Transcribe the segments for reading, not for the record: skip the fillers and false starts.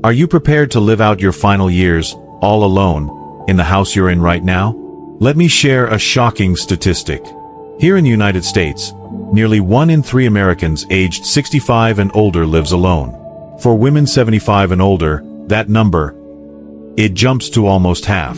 Are you prepared to live out your final years, all alone, in the house you're in right now? Let me share a shocking statistic. Here in the United States, nearly 1 in 3 Americans aged 65 and older lives alone. For women 75 and older, that number, it jumps to almost half.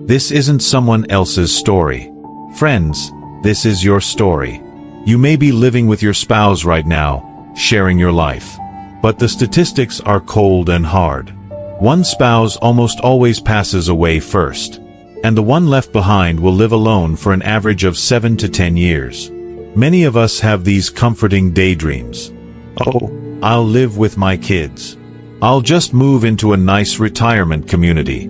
This isn't someone else's story. Friends, this is your story. You may be living with your spouse right now, sharing your life. But the statistics are cold and hard. One spouse almost always passes away first. And the one left behind will live alone for an average of 7 to 10 years. Many of us have these comforting daydreams. Oh, I'll live with my kids. I'll just move into a nice retirement community.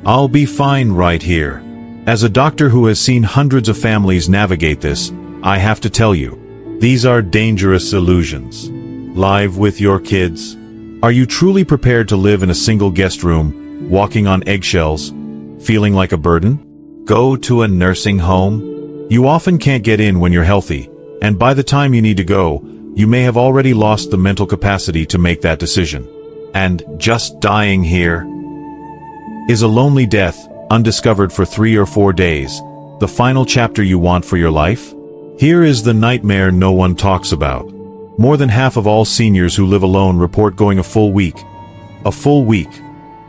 I'll be fine right here. As a doctor who has seen hundreds of families navigate this, I have to tell you, these are dangerous illusions. Live with your kids? Are you truly prepared to live in a single guest room, walking on eggshells, feeling like a burden? Go to a nursing home? You often can't get in when you're healthy, and by the time you need to go, you may have already lost the mental capacity to make that decision. And just dying here is a lonely death, undiscovered for 3 or 4 days, the final chapter you want for your life? Here is the nightmare no one talks about. More than half of all seniors who live alone report going a full week,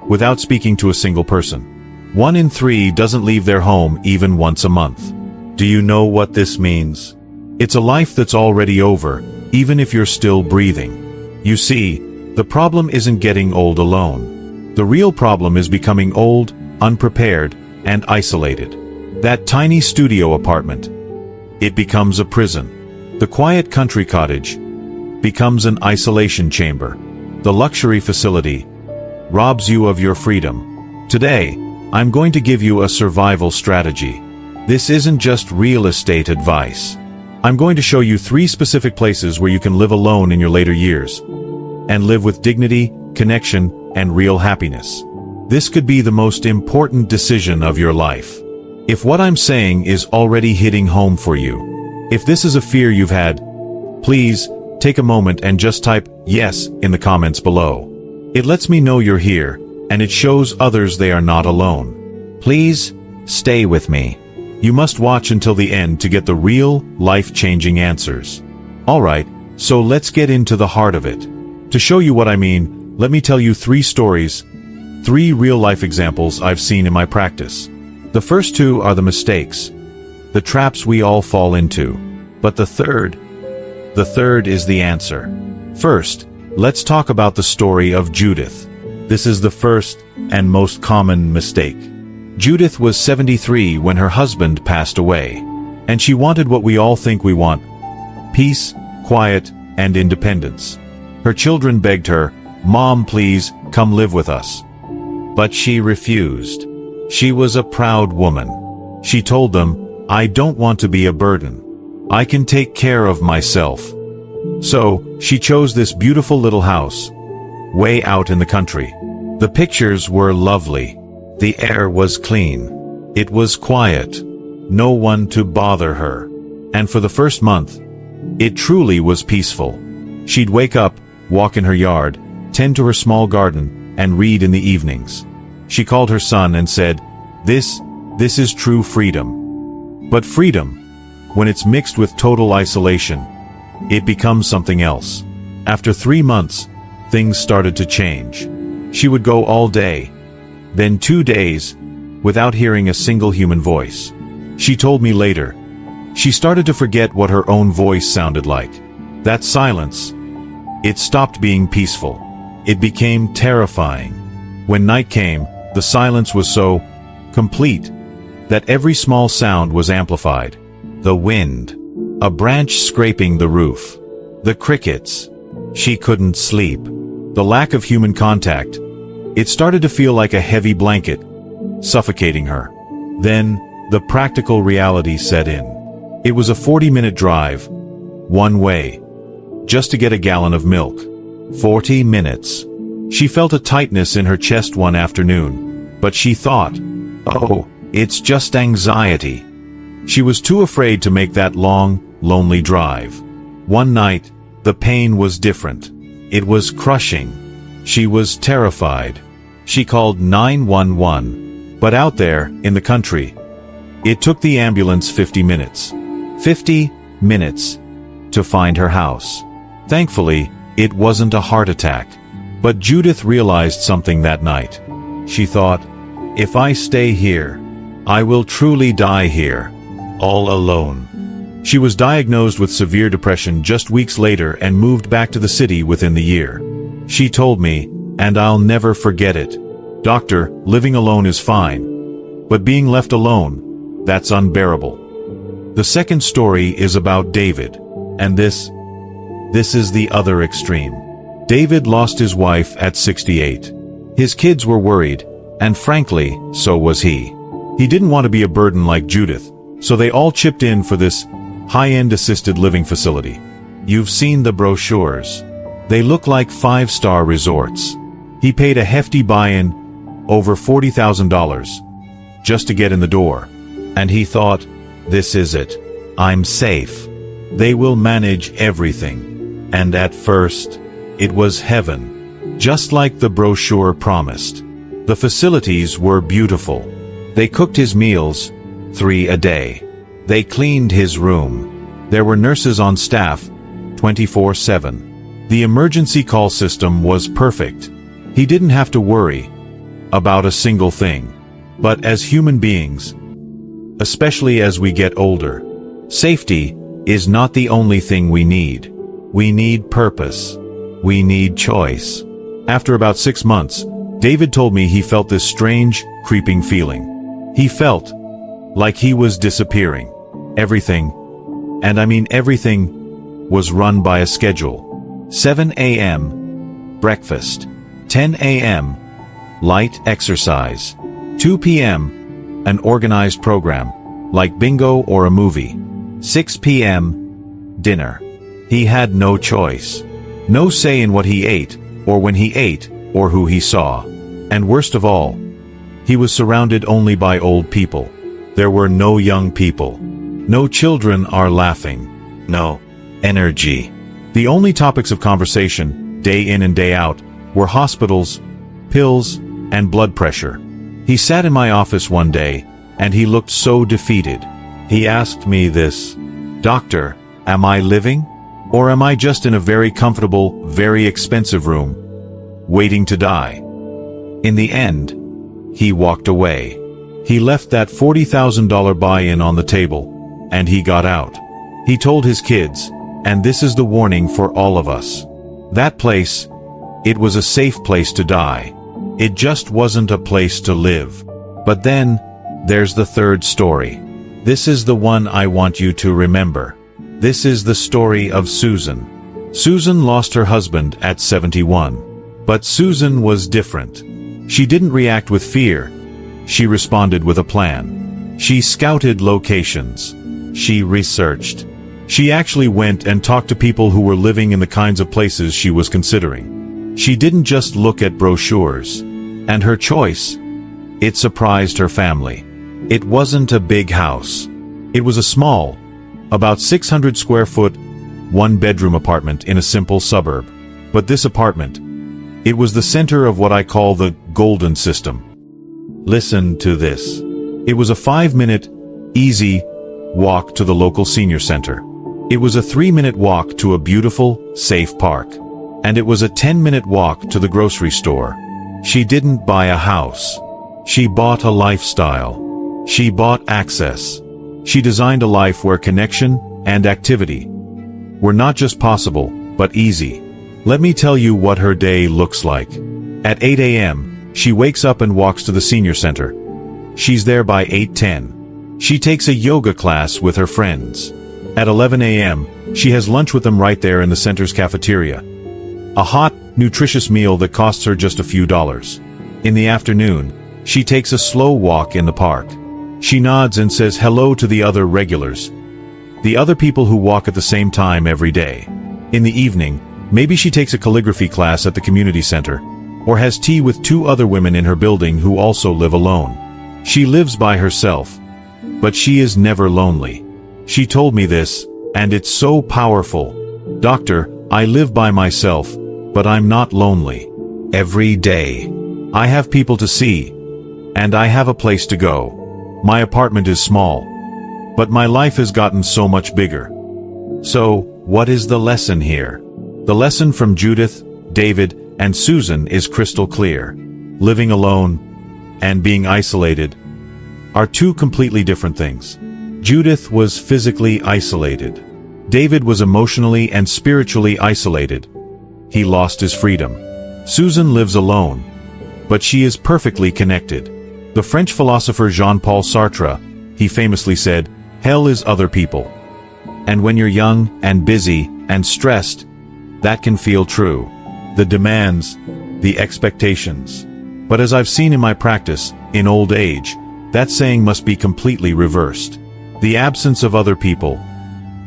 without speaking to a single person. 1 in 3 doesn't leave their home even once a month. Do you know what this means? It's a life that's already over, even if you're still breathing. You see, the problem isn't getting old alone. The real problem is becoming old, unprepared, and isolated. That tiny studio apartment, it becomes a prison. The quiet country cottage becomes an isolation chamber. The luxury facility robs you of your freedom. Today, I'm going to give you a survival strategy. This isn't just real estate advice. I'm going to show you 3 specific places where you can live alone in your later years and live with dignity, connection, and real happiness. This could be the most important decision of your life. If what I'm saying is already hitting home for you, if this is a fear you've had, please take a moment and just type yes in the comments below. It lets me know you're here, and it shows others they are not alone. Please stay with me. You must watch until the end to get the real, life-changing answers. Alright, so let's get into the heart of it. To show you what I mean, let me tell you 3 stories, 3 real-life examples I've seen in my practice. The first 2 are the mistakes, the traps we all fall into. But the third is the answer. First, let's talk about the story of Judith. This is the first and most common mistake. Judith was 73 when her husband passed away, and she wanted what we all think we want: peace, quiet, and independence. Her children begged her, "Mom, please, come live with us." But she refused. She was a proud woman. She told them, "I don't want to be a burden. I can take care of myself." So, she chose this beautiful little house, way out in the country. The pictures were lovely. The air was clean. It was quiet. No one to bother her. And for the first month, it truly was peaceful. She'd wake up, walk in her yard, tend to her small garden, and read in the evenings. She called her son and said, This is true freedom." But freedom, when it's mixed with total isolation, it becomes something else. After 3 months, things started to change. She would go all day, then 2 days, without hearing a single human voice. She told me later, she started to forget what her own voice sounded like. That silence, it stopped being peaceful. It became terrifying. When night came, the silence was so complete that every small sound was amplified. The wind, a branch scraping the roof, the crickets. She couldn't sleep. The lack of human contact, it started to feel like a heavy blanket, suffocating her. Then, the practical reality set in. It was a 40-minute drive, one way, just to get a gallon of milk. 40 minutes. She felt a tightness in her chest one afternoon, but she thought, "Oh, it's just anxiety." She was too afraid to make that long, lonely drive. One night, the pain was different. It was crushing. She was terrified. She called 911. But out there, in the country, it took the ambulance 50 minutes. 50 minutes to find her house. Thankfully, it wasn't a heart attack. But Judith realized something that night. She thought, if I stay here, I will truly die here, all alone. She was diagnosed with severe depression just weeks later and moved back to the city within the year. She told me, and I'll never forget it, "Doctor, living alone is fine. But being left alone, that's unbearable." The second story is about David, and this is the other extreme. David lost his wife at 68. His kids were worried, and frankly, so was he. He didn't want to be a burden like Judith, so they all chipped in for this high-end assisted living facility. You've seen the brochures. They look like 5-star resorts. He paid a hefty buy-in, over $40,000, just to get in the door. And he thought, this is it. I'm safe. They will manage everything. And at first, it was heaven. Just like the brochure promised. The facilities were beautiful. They cooked his meals, 3 a day. They cleaned his room. There were nurses on staff, 24/7. The emergency call system was perfect. He didn't have to worry about a single thing. But as human beings, especially as we get older, safety is not the only thing we need. We need purpose. We need choice. After about 6 months, David told me he felt this strange, creeping feeling. He felt like he was disappearing. Everything, and I mean everything, was run by a schedule. 7 a.m. breakfast. 10 a.m. light exercise. 2 p.m. an organized program, like bingo or a movie. 6 p.m. dinner. He had no choice. No say in what he ate, or when he ate, or who he saw. And worst of all, he was surrounded only by old people. There were no young people. No children are laughing. No energy. The only topics of conversation, day in and day out, were hospitals, pills, and blood pressure. He sat in my office one day, and he looked so defeated. He asked me this, "Doctor, am I living? Or am I just in a very comfortable, very expensive room, waiting to die?" In the end, he walked away. He left that $40,000 buy-in on the table, and he got out. He told his kids, and this is the warning for all of us. That place, it was a safe place to die. It just wasn't a place to live. But then, there's the third story. This is the one I want you to remember. This is the story of Susan. Susan lost her husband at 71. But Susan was different. She didn't react with fear. She responded with a plan. She scouted locations. She researched. She actually went and talked to people who were living in the kinds of places she was considering. She didn't just look at brochures. And her choice, it surprised her family. It wasn't a big house. It was a small, about 600 square foot, 1-bedroom apartment in a simple suburb. But this apartment, it was the center of what I call the golden system. Listen to this. It was a 5-minute, easy walk to the local senior center. It was a 3-minute walk to a beautiful, safe park. And it was a 10-minute walk to the grocery store. She didn't buy a house. She bought a lifestyle. She bought access. She designed a life where connection and activity were not just possible, but easy. Let me tell you what her day looks like. At 8 a.m., she wakes up and walks to the senior center. She's there by 8:10. She takes a yoga class with her friends. At 11 a.m., she has lunch with them right there in the center's cafeteria. A hot, nutritious meal that costs her just a few dollars. In the afternoon, she takes a slow walk in the park. She nods and says hello to the other regulars, the other people who walk at the same time every day. In the evening, maybe she takes a calligraphy class at the community center, or has tea with 2 other women in her building who also live alone. She lives by herself, but she is never lonely. She told me this, and it's so powerful. "Doctor, I live by myself, but I'm not lonely. every day. I have people to see, and I have a place to go. My apartment is small, but my life has gotten so much bigger. So, what is the lesson here? The lesson from Judith, David, and Susan is crystal clear. Living alone and being isolated are two completely different things. Judith was physically isolated. David was emotionally and spiritually isolated. He lost his freedom. Susan lives alone, but she is perfectly connected. The French philosopher Jean-Paul Sartre, he famously said, "Hell is other people." And when you're young and busy and stressed, that can feel true. The demands, the expectations. But as I've seen in my practice, in old age, that saying must be completely reversed. The absence of other people,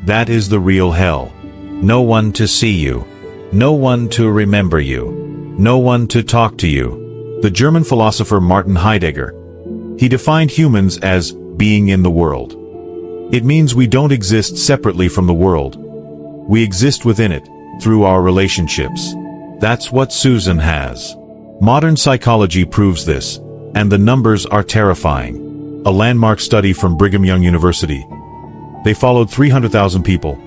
that is the real hell. No one to see you. No one to remember you. No one to talk to you. The German philosopher Martin Heidegger, he defined humans as being in the world. It means we don't exist separately from the world. We exist within it, through our relationships. That's what Susan has. Modern psychology proves this, and the numbers are terrifying. A landmark study from Brigham Young University. They followed 300,000 people,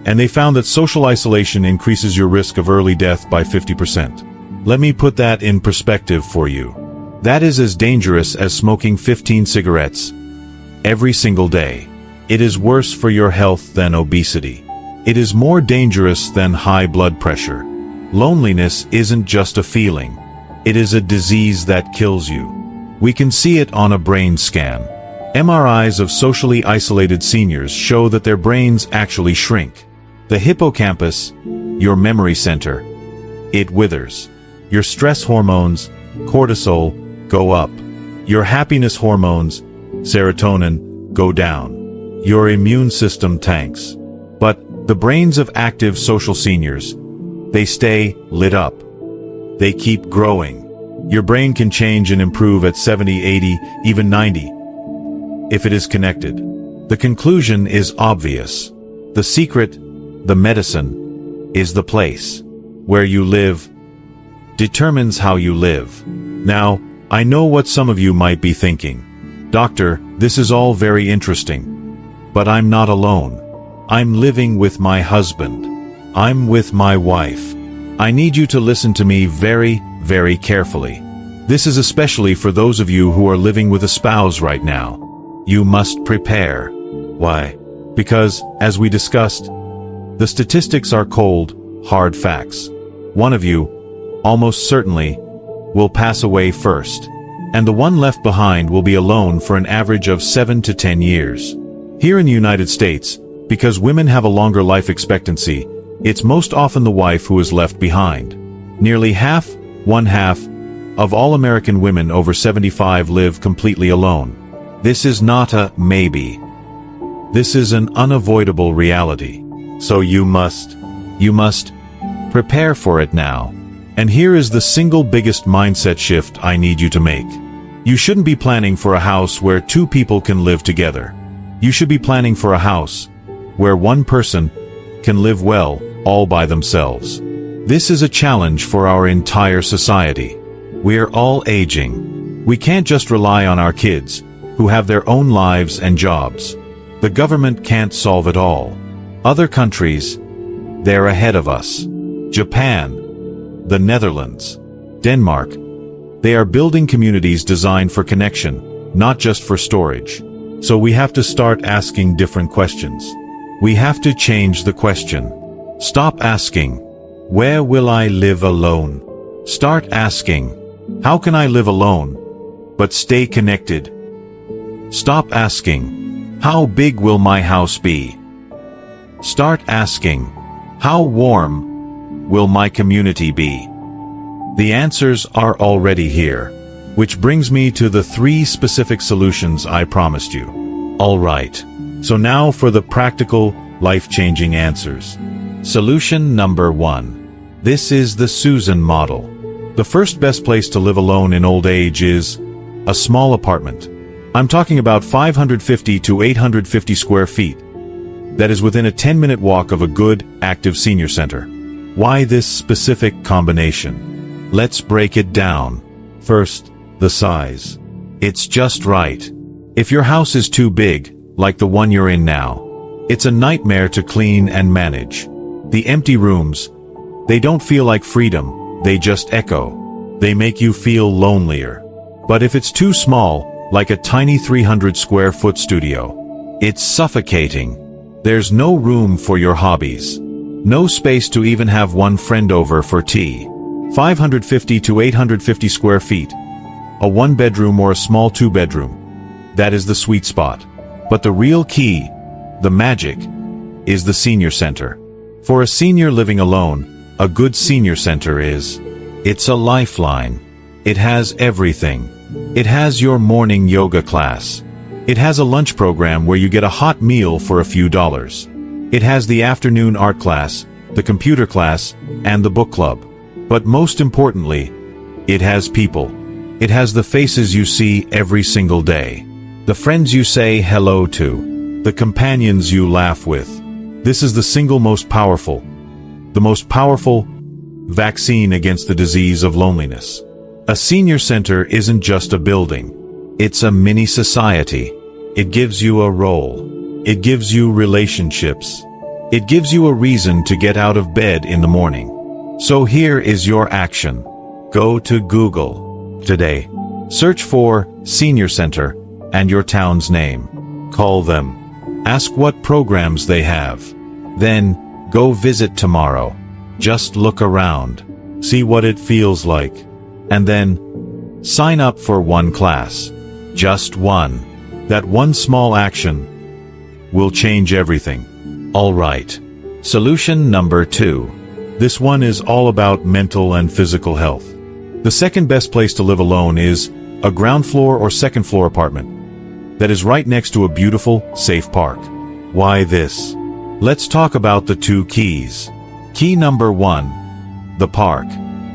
and they found that social isolation increases your risk of early death by 50%. Let me put that in perspective for you. That is as dangerous as smoking 15 cigarettes every single day. It is worse for your health than obesity. It is more dangerous than high blood pressure. Loneliness isn't just a feeling. It is a disease that kills you. We can see it on a brain scan. MRIs of socially isolated seniors show that their brains actually shrink. The hippocampus, your memory center, it withers. Your stress hormones, cortisol, go up. Your happiness hormones, serotonin, go down. Your immune system tanks. But the brains of active social seniors, they stay lit up. They keep growing. Your brain can change and improve at 70, 80, even 90, if it is connected. The conclusion is obvious. The secret, the medicine, is the place. Where you live determines how you live. Now, I know what some of you might be thinking. Doctor, this is all very interesting. But I'm not alone. I'm living with my husband. I'm with my wife. I need you to listen to me very, very carefully. This is especially for those of you who are living with a spouse right now. You must prepare. Why? Because, as we discussed, the statistics are cold, hard facts. One of you, almost certainly, will pass away first. And the one left behind will be alone for an average of 7 to 10 years. Here in the United States, because women have a longer life expectancy, it's most often the wife who is left behind. Nearly half, one-half, of all American women over 75 live completely alone. This is not a maybe. This is an unavoidable reality. So you must prepare for it now. And here is the single biggest mindset shift I need you to make. You shouldn't be planning for a house where two people can live together. You should be planning for a house where one person can live well all by themselves. This is a challenge for our entire society. We're all aging. We can't just rely on our kids, who have their own lives and jobs. The government can't solve it all. Other countries, they're ahead of us. Japan, the Netherlands, Denmark, they are building communities designed for connection, not just for storage. So we have to start asking different questions. We have to change the question. Stop asking, where will I live alone? Start asking, how can I live alone, but stay connected? Stop asking, how big will my house be? Start asking, how warm will my community be? The answers are already here, which brings me to the 3 specific solutions I promised you. All right, so now for the practical, life-changing answers. Solution number 1. This is the Susan model. The first best place to live alone in old age is a small apartment. I'm talking about 550 to 850 square feet. That is within a 10-minute walk of a good, active senior center. Why this specific combination? Let's break it down. First, the size. It's just right. If your house is too big, like the one you're in now, it's a nightmare to clean and manage. The empty rooms, they don't feel like freedom, they just echo. They make you feel lonelier. But if it's too small, like a tiny 300-square-foot studio, it's suffocating. There's no room for your hobbies. No space to even have one friend over for tea. 550 to 850 square feet. A one-bedroom or a small two-bedroom. That is the sweet spot. But the real key, the magic, is the senior center. For a senior living alone, a good senior center it's a lifeline. It has everything. It has your morning yoga class. It has a lunch program where you get a hot meal for a few dollars. It has the afternoon art class, the computer class, and the book club. But most importantly, it has people. It has the faces you see every single day. The friends you say hello to. The companions you laugh with. This is the single most powerful, vaccine against the disease of loneliness. A senior center isn't just a building. It's a mini society. It gives you a role. It gives you relationships. It gives you a reason to get out of bed in the morning. So here is your action. Go to Google today. Search for Senior Center and your town's name. Call them. Ask what programs they have. Then, go visit tomorrow. Just look around. See what it feels like. And then, sign up for one class. Just one. That one small action will change everything. All right. Solution number 2. This one is all about mental and physical health. The second best place to live alone is a ground floor or second floor apartment that is right next to a beautiful, safe park. Why this? Let's talk about the 2 keys. Key number 1. The park.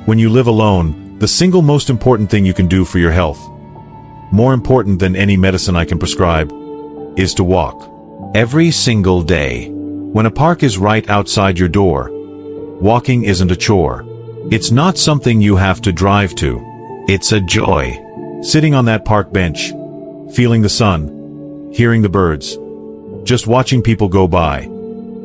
When you live alone, the single most important thing you can do for your health, more important than any medicine I can prescribe, is to walk. Every single day. When a park is right outside your door, walking isn't a chore. It's not something you have to drive to. It's a joy. Sitting on that park bench, feeling the sun, hearing the birds, just watching people go by.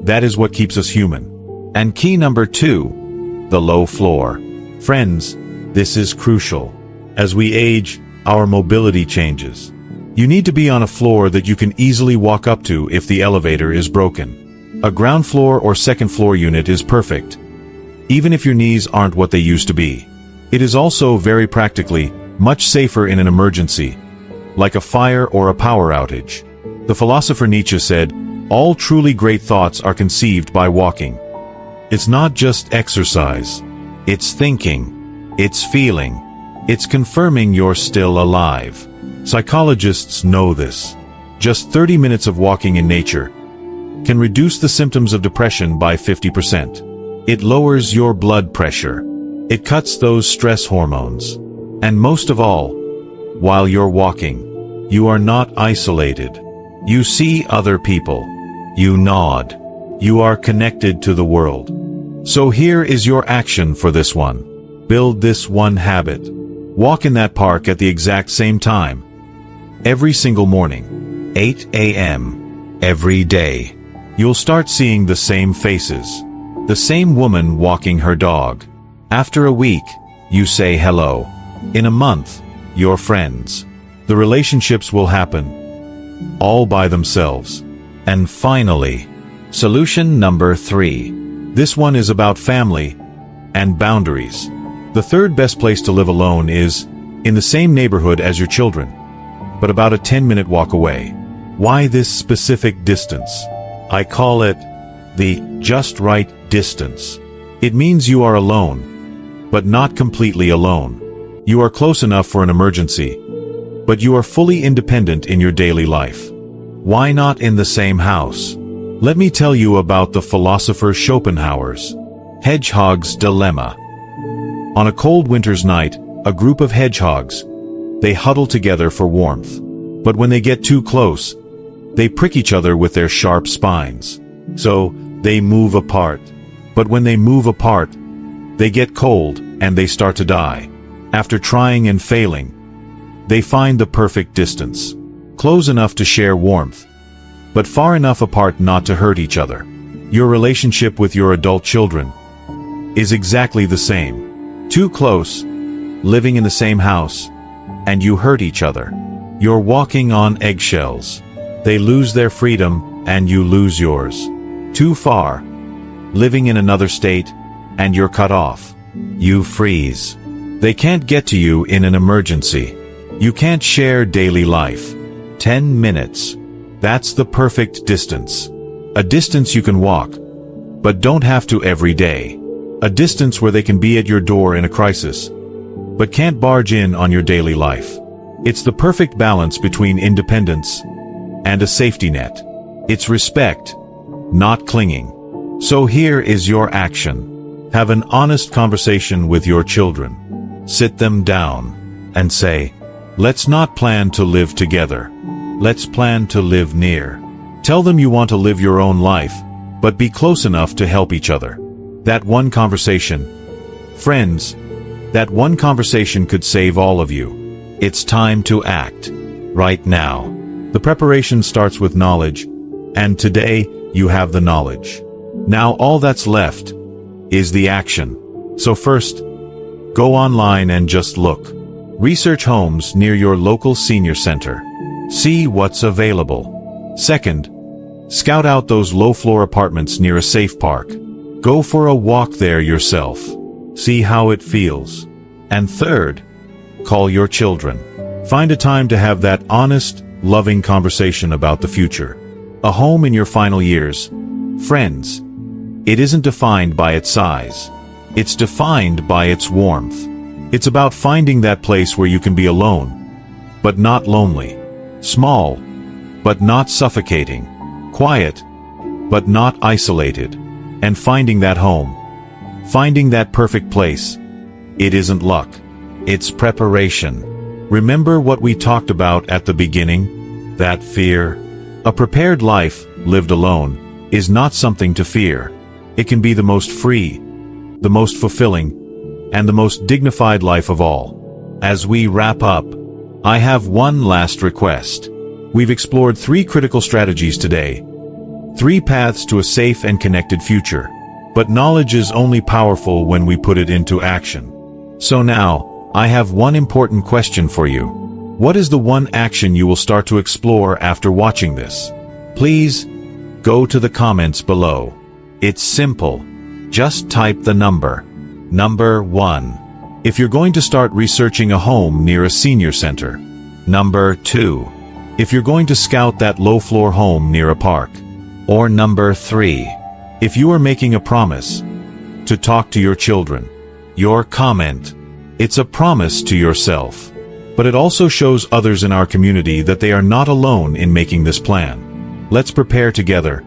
That is what keeps us human. And key number 2, the low floor. Friends, this is crucial. As we age, our mobility changes. You need to be on a floor that you can easily walk up to if the elevator is broken. A ground floor or second floor unit is perfect, even if your knees aren't what they used to be. It is also very practically much safer in an emergency, like a fire or a power outage. The philosopher Nietzsche said, "All truly great thoughts are conceived by walking." It's not just exercise. It's thinking. It's feeling. It's confirming you're still alive. Psychologists know this. Just 30 minutes of walking in nature can reduce the symptoms of depression by 50%. It lowers your blood pressure. It cuts those stress hormones. And most of all, while you're walking, you are not isolated. You see other people. You nod. You are connected to the world. So here is your action for this one. Build this one habit. Walk in that park at the exact same time. Every single morning. 8 a.m. Every day. You'll start seeing the same faces. The same woman walking her dog. After a week, you say hello. In a month, you're friends. The relationships will happen, all by themselves. And finally, solution number 3. This one is about family and boundaries. The third best place to live alone is in the same neighborhood as your children, but about a 10-minute walk away. Why this specific distance? I call it the just right distance. It means you are alone, but not completely alone. You are close enough for an emergency, but you are fully independent in your daily life. Why not in the same house? Let me tell you about the philosopher Schopenhauer's hedgehog's dilemma. On a cold winter's night, a group of hedgehogs, they huddle together for warmth. But when they get too close, they prick each other with their sharp spines. So, they move apart. But when they move apart, they get cold, and they start to die. After trying and failing, they find the perfect distance. Close enough to share warmth, but far enough apart not to hurt each other. Your relationship with your adult children is exactly the same. Too close, living in the same house, and you hurt each other. You're walking on eggshells. They lose their freedom, and you lose yours. Too far, living in another state, and you're cut off. You freeze. They can't get to you in an emergency. You can't share daily life. 10 minutes. That's the perfect distance. A distance you can walk, but don't have to every day. A distance where they can be at your door in a crisis, but can't barge in on your daily life. It's the perfect balance between independence and a safety net. It's respect, not clinging. So here is your action. Have an honest conversation with your children. Sit them down and say, let's not plan to live together. Let's plan to live near. Tell them you want to live your own life, but be close enough to help each other. That one conversation, friends, that one conversation could save all of you. It's time to act. Right now. The preparation starts with knowledge, and today you have the knowledge. Now all that's left is the action. So first, go online and just look. Research homes near your local senior center. See what's available. Second, scout out those low-floor apartments near a safe park. Go for a walk there yourself. See how it feels. And third, call your children. Find a time to have that honest, loving conversation about the future. A home in your final years. Friends, it isn't defined by its size. It's defined by its warmth. It's about finding that place where you can be alone, but not lonely. Small, but not suffocating. Quiet, but not isolated. And finding that home. Finding that perfect place. It isn't luck. It's preparation. Remember what we talked about at the beginning? That fear. A prepared life, lived alone, is not something to fear. It can be the most free, the most fulfilling, and the most dignified life of all. As we wrap up, I have one last request. We've explored 3 critical strategies today. 3 paths to a safe and connected future. But knowledge is only powerful when we put it into action. So now, I have one important question for you. What is the one action you will start to explore after watching this? Please, go to the comments below. It's simple. Just type the number. Number 1. If you're going to start researching a home near a senior center. Number 2. If you're going to scout that low-floor home near a park. Or number 3. If you are making a promise to talk to your children. Your comment. It's a promise to yourself. But it also shows others in our community that they are not alone in making this plan. Let's prepare together.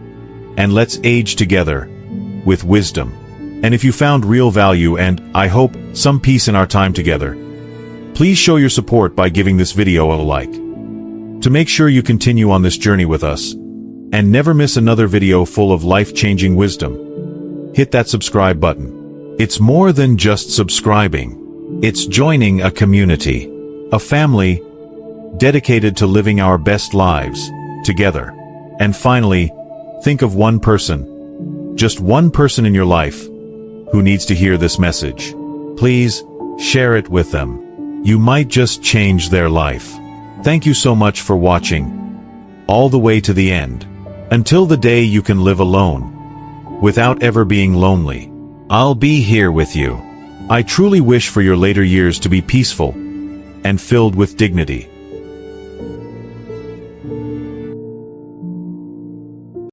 And let's age together with wisdom. And if you found real value and, I hope, some peace in our time together, please show your support by giving this video a like. To make sure you continue on this journey with us, and never miss another video full of life-changing wisdom, hit that subscribe button. It's more than just subscribing. It's joining a community, a family, dedicated to living our best lives, together. And finally, think of one person, just one person in your life, who needs to hear this message. Please, share it with them. You might just change their life. Thank you so much for watching, all the way to the end. Until the day you can live alone, without ever being lonely, I'll be here with you. I truly wish for your later years to be peaceful and filled with dignity.